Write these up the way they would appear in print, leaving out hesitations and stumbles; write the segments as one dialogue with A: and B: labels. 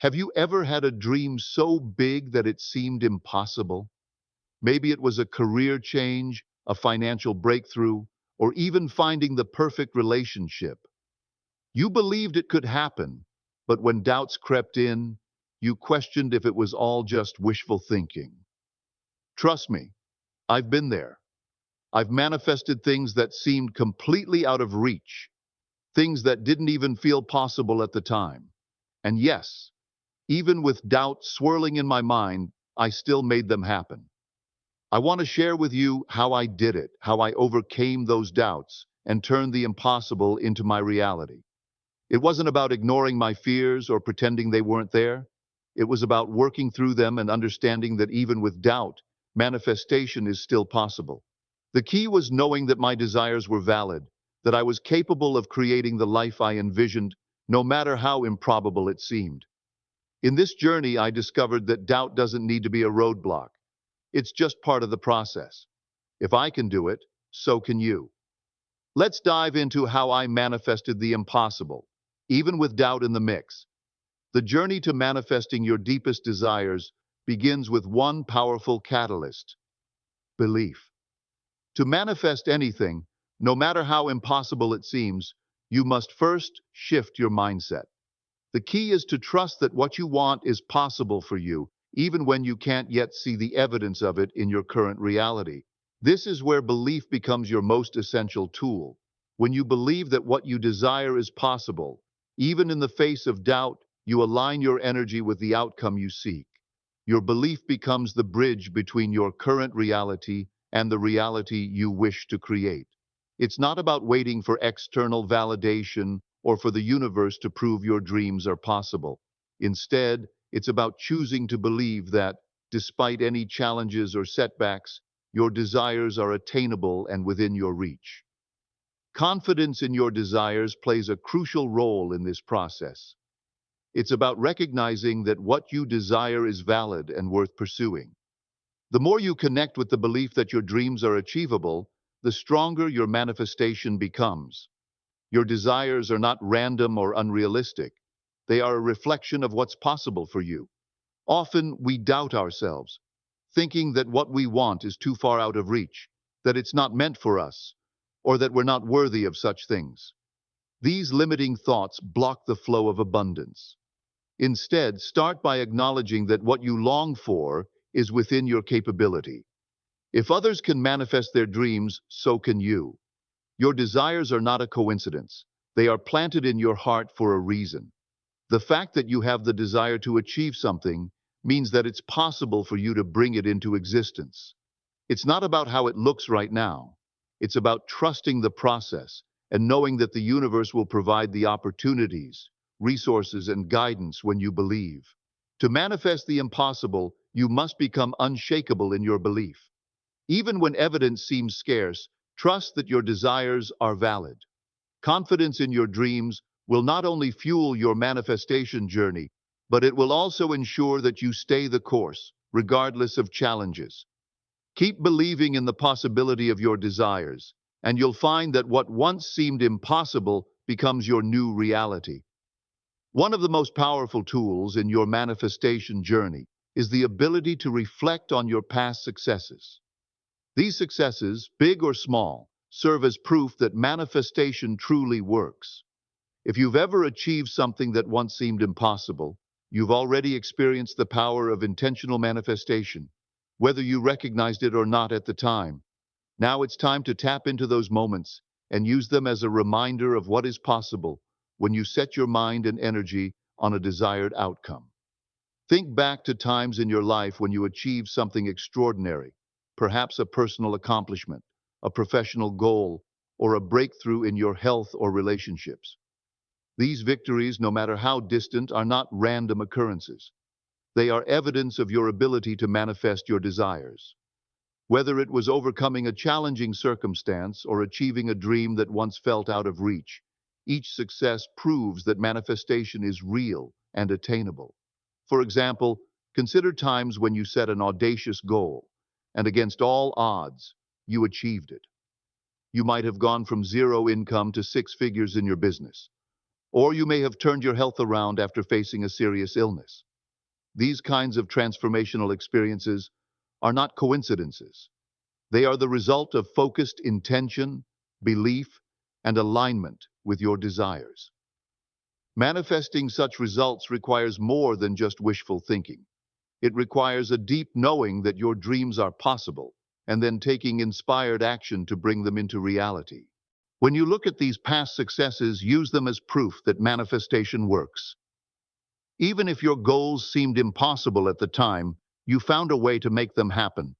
A: Have you ever had a dream so big that it seemed impossible? Maybe it was a career change, a financial breakthrough, or even finding the perfect relationship. You believed it could happen, but when doubts crept in, you questioned if it was all just wishful thinking. Trust me, I've been there. I've manifested things that seemed completely out of reach, things that didn't even feel possible at the time. And yes, even with doubt swirling in my mind, I still made them happen. I want to share with you how I did it, how I overcame those doubts and turned the impossible into my reality. It wasn't about ignoring my fears or pretending they weren't there. It was about working through them and understanding that even with doubt, manifestation is still possible. The key was knowing that my desires were valid, that I was capable of creating the life I envisioned, no matter how improbable it seemed. In this journey, I discovered that doubt doesn't need to be a roadblock. It's just part of the process. If I can do it, so can you. Let's dive into how I manifested the impossible, even with doubt in the mix. The journey to manifesting your deepest desires begins with one powerful catalyst: belief. To manifest anything, no matter how impossible it seems, you must first shift your mindset. The key is to trust that what you want is possible for you, even when you can't yet see the evidence of it in your current reality. This is where belief becomes your most essential tool. When you believe that what you desire is possible, even in the face of doubt, you align your energy with the outcome you seek. Your belief becomes the bridge between your current reality and the reality you wish to create. It's not about waiting for external validation or for the universe to prove your dreams are possible. Instead, it's about choosing to believe that, despite any challenges or setbacks, your desires are attainable and within your reach. Confidence in your desires plays a crucial role in this process. It's about recognizing that what you desire is valid and worth pursuing. The more you connect with the belief that your dreams are achievable, the stronger your manifestation becomes. Your desires are not random or unrealistic. They are a reflection of what's possible for you. Often we doubt ourselves, thinking that what we want is too far out of reach, that it's not meant for us, or that we're not worthy of such things. These limiting thoughts block the flow of abundance. Instead, start by acknowledging that what you long for is within your capability. If others can manifest their dreams, so can you. Your desires are not a coincidence. They are planted in your heart for a reason. The fact that you have the desire to achieve something means that it's possible for you to bring it into existence. It's not about how it looks right now. It's about trusting the process and knowing that the universe will provide the opportunities, resources, and guidance when you believe. To manifest the impossible, you must become unshakable in your belief. Even when evidence seems scarce, trust that your desires are valid. Confidence in your dreams will not only fuel your manifestation journey, but it will also ensure that you stay the course, regardless of challenges. Keep believing in the possibility of your desires, and you'll find that what once seemed impossible becomes your new reality. One of the most powerful tools in your manifestation journey is the ability to reflect on your past successes. These successes, big or small, serve as proof that manifestation truly works. If you've ever achieved something that once seemed impossible, you've already experienced the power of intentional manifestation, whether you recognized it or not at the time. Now it's time to tap into those moments and use them as a reminder of what is possible when you set your mind and energy on a desired outcome. Think back to times in your life when you achieved something extraordinary, perhaps a personal accomplishment, a professional goal, or a breakthrough in your health or relationships. These victories, no matter how distant, are not random occurrences. They are evidence of your ability to manifest your desires. Whether it was overcoming a challenging circumstance or achieving a dream that once felt out of reach, each success proves that manifestation is real and attainable. For example, consider times when you set an audacious goal, and against all odds, you achieved it. You might have gone from zero income to six figures in your business, Or you may have turned your health around after facing a serious illness. These kinds of transformational experiences are not coincidences. They are the result of focused intention, belief, and alignment with your desires. Manifesting such results requires more than just wishful thinking. It requires a deep knowing that your dreams are possible, and then taking inspired action to bring them into reality. When you look at these past successes, use them as proof that manifestation works. Even if your goals seemed impossible at the time, you found a way to make them happen.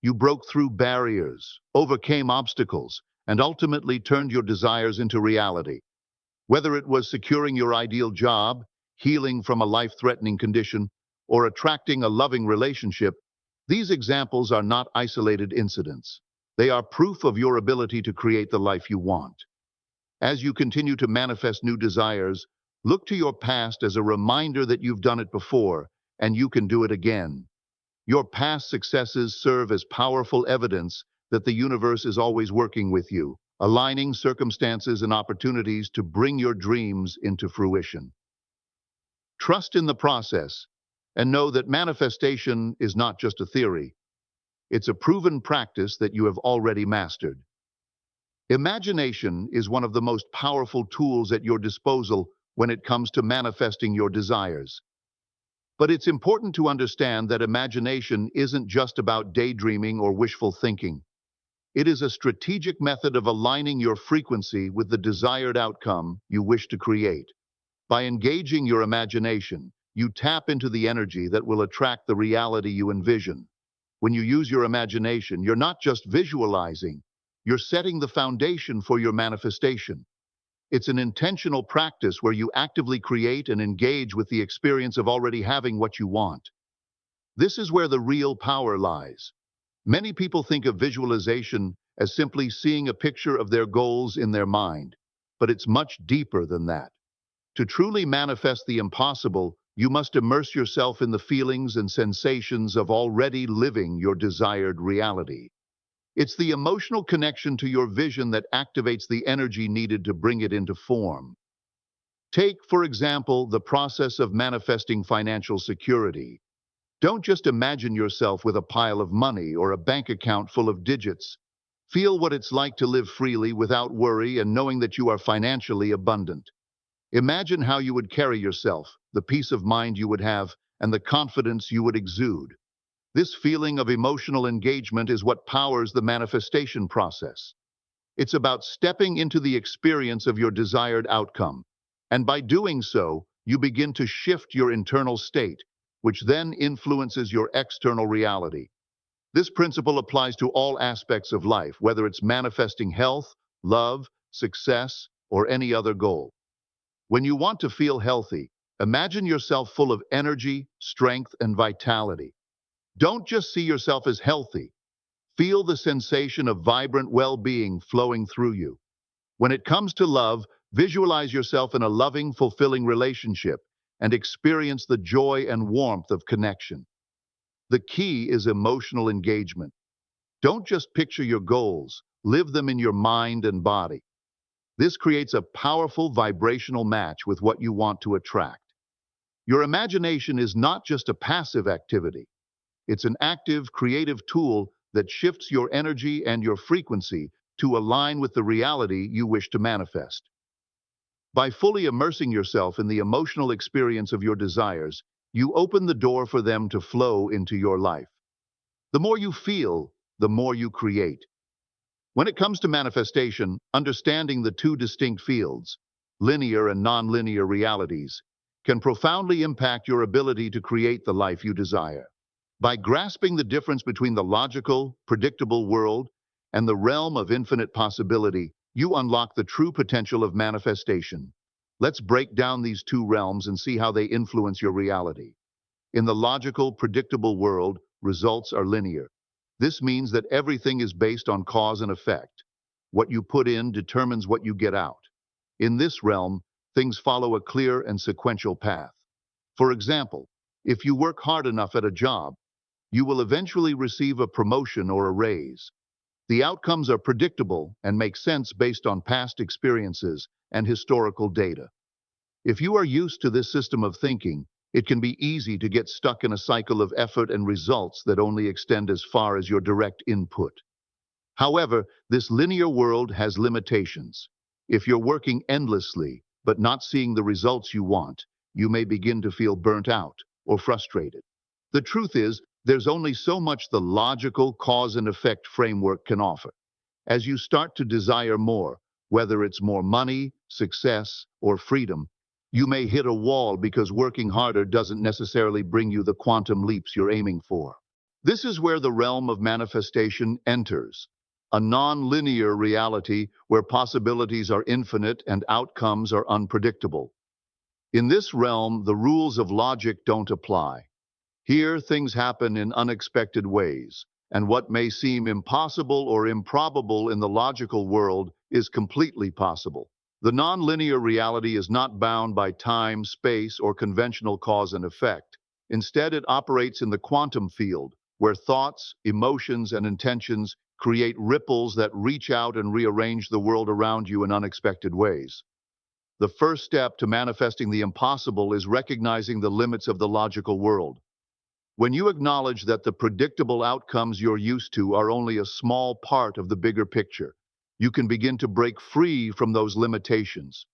A: You broke through barriers, overcame obstacles, and ultimately turned your desires into reality. Whether it was securing your ideal job, healing from a life-threatening condition, or attracting a loving relationship, these examples are not isolated incidents. They are proof of your ability to create the life you want. As you continue to manifest new desires, look to your past as a reminder that you've done it before, and you can do it again. Your past successes serve as powerful evidence that the universe is always working with you, aligning circumstances and opportunities to bring your dreams into fruition. Trust in the process and know that manifestation is not just a theory. It's a proven practice that you have already mastered. Imagination is one of the most powerful tools at your disposal when it comes to manifesting your desires. But it's important to understand that imagination isn't just about daydreaming or wishful thinking. It is a strategic method of aligning your frequency with the desired outcome you wish to create. By engaging your imagination, you tap into the energy that will attract the reality you envision. When you use your imagination, you're not just visualizing, you're setting the foundation for your manifestation. It's an intentional practice where you actively create and engage with the experience of already having what you want. This is where the real power lies. Many people think of visualization as simply seeing a picture of their goals in their mind, but it's much deeper than that. To truly manifest the impossible, you must immerse yourself in the feelings and sensations of already living your desired reality. It's the emotional connection to your vision that activates the energy needed to bring it into form. Take, for example, the process of manifesting financial security. Don't just imagine yourself with a pile of money or a bank account full of digits. Feel what it's like to live freely without worry and knowing that you are financially abundant. Imagine how you would carry yourself, the peace of mind you would have, and the confidence you would exude. This feeling of emotional engagement is what powers the manifestation process. It's about stepping into the experience of your desired outcome. And by doing so, you begin to shift your internal state, which then influences your external reality. This principle applies to all aspects of life, whether it's manifesting health, love, success, or any other goal. When you want to feel healthy, imagine yourself full of energy, strength, and vitality. Don't just see yourself as healthy. Feel the sensation of vibrant well-being flowing through you. When it comes to love, visualize yourself in a loving, fulfilling relationship and experience the joy and warmth of connection. The key is emotional engagement. Don't just picture your goals, live them in your mind and body. This creates a powerful vibrational match with what you want to attract. Your imagination is not just a passive activity. It's an active, creative tool that shifts your energy and your frequency to align with the reality you wish to manifest. By fully immersing yourself in the emotional experience of your desires, you open the door for them to flow into your life. The more you feel, the more you create. When it comes to manifestation, understanding the two distinct fields, linear and nonlinear realities, can profoundly impact your ability to create the life you desire. By grasping the difference between the logical, predictable world and the realm of infinite possibility, you unlock the true potential of manifestation. Let's break down these two realms and see how they influence your reality. In the logical, predictable world, results are linear. This means that everything is based on cause and effect. What you put in determines what you get out. In this realm, things follow a clear and sequential path. For example, if you work hard enough at a job, you will eventually receive a promotion or a raise. The outcomes are predictable and make sense based on past experiences and historical data. If you are used to this system of thinking, it can be easy to get stuck in a cycle of effort and results that only extend as far as your direct input. However, this linear world has limitations. If you're working endlessly, but not seeing the results you want, you may begin to feel burnt out or frustrated. The truth is, there's only so much the logical cause and effect framework can offer. As you start to desire more, whether it's more money, success, or freedom, you may hit a wall because working harder doesn't necessarily bring you the quantum leaps you're aiming for. This is where the realm of manifestation enters, a non-linear reality where possibilities are infinite and outcomes are unpredictable. In this realm, the rules of logic don't apply. Here, things happen in unexpected ways, and what may seem impossible or improbable in the logical world is completely possible. The nonlinear reality is not bound by time, space, or conventional cause and effect. Instead, it operates in the quantum field, where thoughts, emotions, and intentions create ripples that reach out and rearrange the world around you in unexpected ways. The first step to manifesting the impossible is recognizing the limits of the logical world. When you acknowledge that the predictable outcomes you're used to are only a small part of the bigger picture, you can begin to break free from those limitations.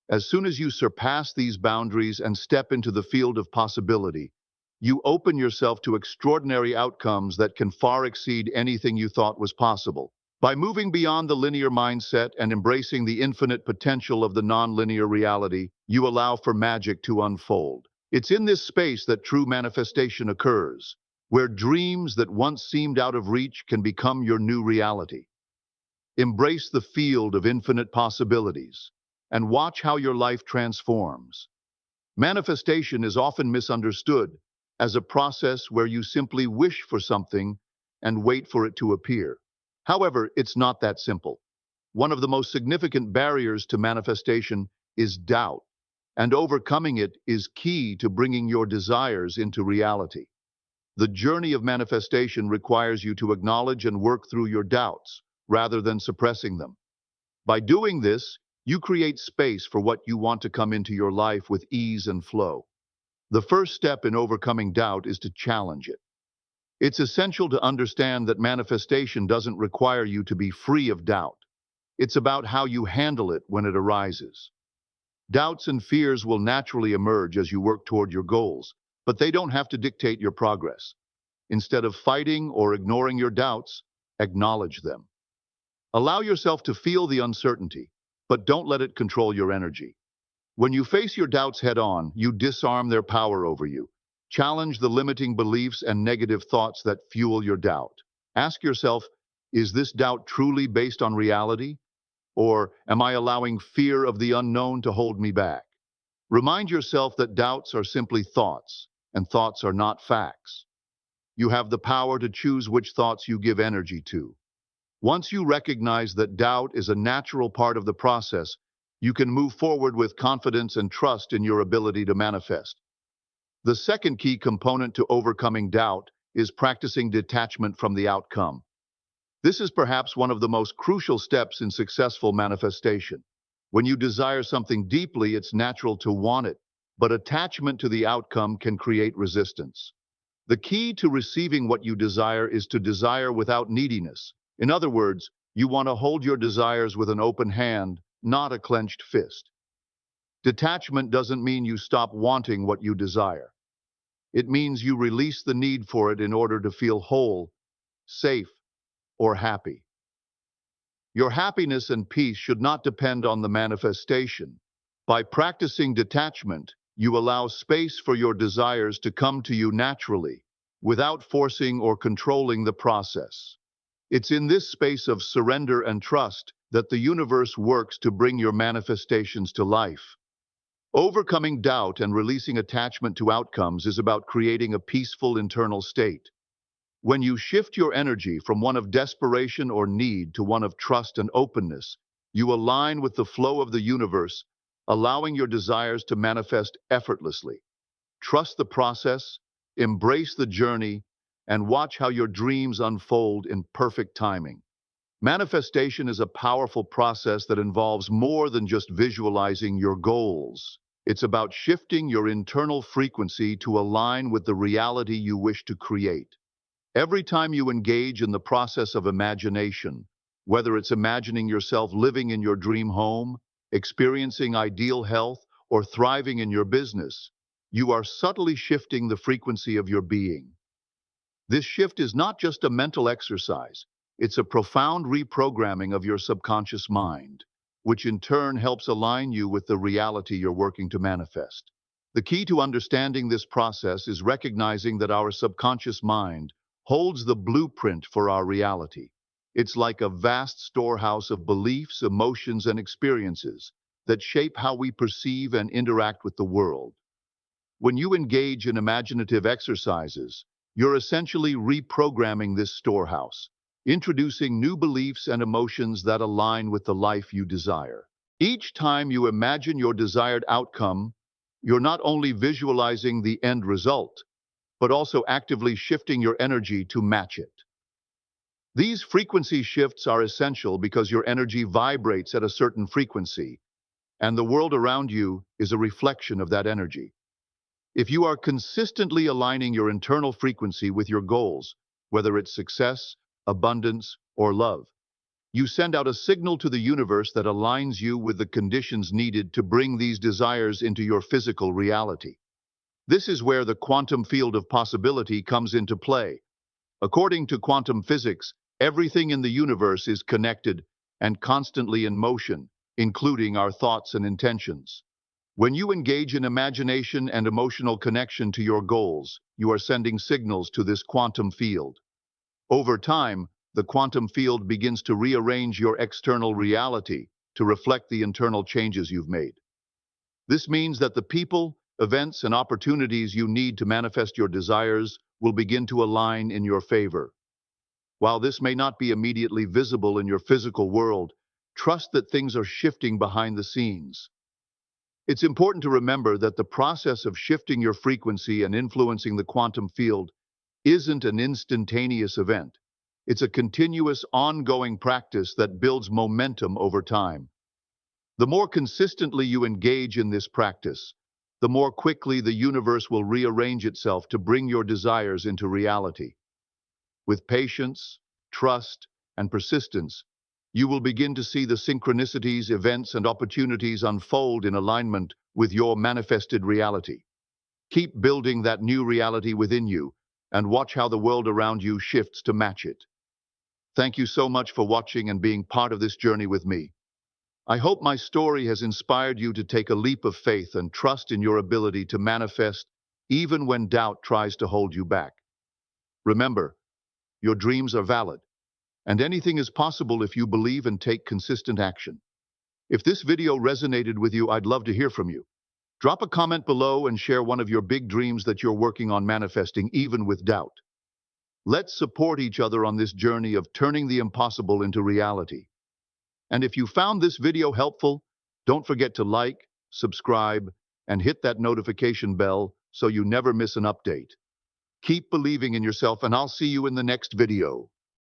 A: As soon as you surpass these boundaries and step into the field of possibility, you open yourself to extraordinary outcomes that can far exceed anything you thought was possible. By moving beyond the linear mindset and embracing the infinite potential of the nonlinear reality, you allow for magic to unfold. It's in this space that true manifestation occurs, where dreams that once seemed out of reach can become your new reality. Embrace the field of infinite possibilities and watch how your life transforms. Manifestation is often misunderstood as a process where you simply wish for something and wait for it to appear. However, it's not that simple. One of the most significant barriers to manifestation is doubt, and overcoming it is key to bringing your desires into reality. The journey of manifestation requires you to acknowledge and work through your doubts rather than suppressing them. By doing this, you create space for what you want to come into your life with ease and flow. The first step in overcoming doubt is to challenge it. It's essential to understand that manifestation doesn't require you to be free of doubt. It's about how you handle it when it arises. Doubts and fears will naturally emerge as you work toward your goals, but they don't have to dictate your progress. Instead of fighting or ignoring your doubts, acknowledge them. Allow yourself to feel the uncertainty, but don't let it control your energy. When you face your doubts head on, you disarm their power over you. Challenge the limiting beliefs and negative thoughts that fuel your doubt. Ask yourself, is this doubt truly based on reality? Or am I allowing fear of the unknown to hold me back? Remind yourself that doubts are simply thoughts, and thoughts are not facts. You have the power to choose which thoughts you give energy to. Once you recognize that doubt is a natural part of the process, you can move forward with confidence and trust in your ability to manifest. The second key component to overcoming doubt is practicing detachment from the outcome. This is perhaps one of the most crucial steps in successful manifestation. When you desire something deeply, it's natural to want it, but attachment to the outcome can create resistance. The key to receiving what you desire is to desire without neediness. In other words, you want to hold your desires with an open hand, not a clenched fist. Detachment doesn't mean you stop wanting what you desire. It means you release the need for it in order to feel whole, safe, or happy. Your happiness and peace should not depend on the manifestation. By practicing detachment, you allow space for your desires to come to you naturally, without forcing or controlling the process. It's in this space of surrender and trust that the universe works to bring your manifestations to life. Overcoming doubt and releasing attachment to outcomes is about creating a peaceful internal state. When you shift your energy from one of desperation or need to one of trust and openness, you align with the flow of the universe, allowing your desires to manifest effortlessly. Trust the process, embrace the journey, and watch how your dreams unfold in perfect timing. Manifestation is a powerful process that involves more than just visualizing your goals. It's about shifting your internal frequency to align with the reality you wish to create. Every time you engage in the process of imagination, whether it's imagining yourself living in your dream home, experiencing ideal health, or thriving in your business, you are subtly shifting the frequency of your being. This shift is not just a mental exercise, it's a profound reprogramming of your subconscious mind, which in turn helps align you with the reality you're working to manifest. The key to understanding this process is recognizing that our subconscious mind holds the blueprint for our reality. It's like a vast storehouse of beliefs, emotions, and experiences that shape how we perceive and interact with the world. When you engage in imaginative exercises, you're essentially reprogramming this storehouse, introducing new beliefs and emotions that align with the life you desire. Each time you imagine your desired outcome, you're not only visualizing the end result, but also actively shifting your energy to match it. These frequency shifts are essential because your energy vibrates at a certain frequency, and the world around you is a reflection of that energy. If you are consistently aligning your internal frequency with your goals, whether it's success, abundance, or love, you send out a signal to the universe that aligns you with the conditions needed to bring these desires into your physical reality. This is where the quantum field of possibility comes into play. According to quantum physics, everything in the universe is connected and constantly in motion, including our thoughts and intentions. When you engage in imagination and emotional connection to your goals, you are sending signals to this quantum field. Over time, the quantum field begins to rearrange your external reality to reflect the internal changes you've made. This means that the people, events, and opportunities you need to manifest your desires will begin to align in your favor. While this may not be immediately visible in your physical world, trust that things are shifting behind the scenes. It's important to remember that the process of shifting your frequency and influencing the quantum field isn't an instantaneous event. It's a continuous, ongoing practice that builds momentum over time. The more consistently you engage in this practice, the more quickly the universe will rearrange itself to bring your desires into reality. With patience, trust, and persistence, you will begin to see the synchronicities, events, and opportunities unfold in alignment with your manifested reality. Keep building that new reality within you and watch how the world around you shifts to match it. Thank you so much for watching and being part of this journey with me. I hope my story has inspired you to take a leap of faith and trust in your ability to manifest even when doubt tries to hold you back. Remember, your dreams are valid, and anything is possible if you believe and take consistent action. If this video resonated with you, I'd love to hear from you. Drop a comment below and share one of your big dreams that you're working on manifesting even with doubt. Let's support each other on this journey of turning the impossible into reality. And if you found this video helpful, don't forget to like, subscribe, and hit that notification bell so you never miss an update. Keep believing in yourself, and I'll see you in the next video.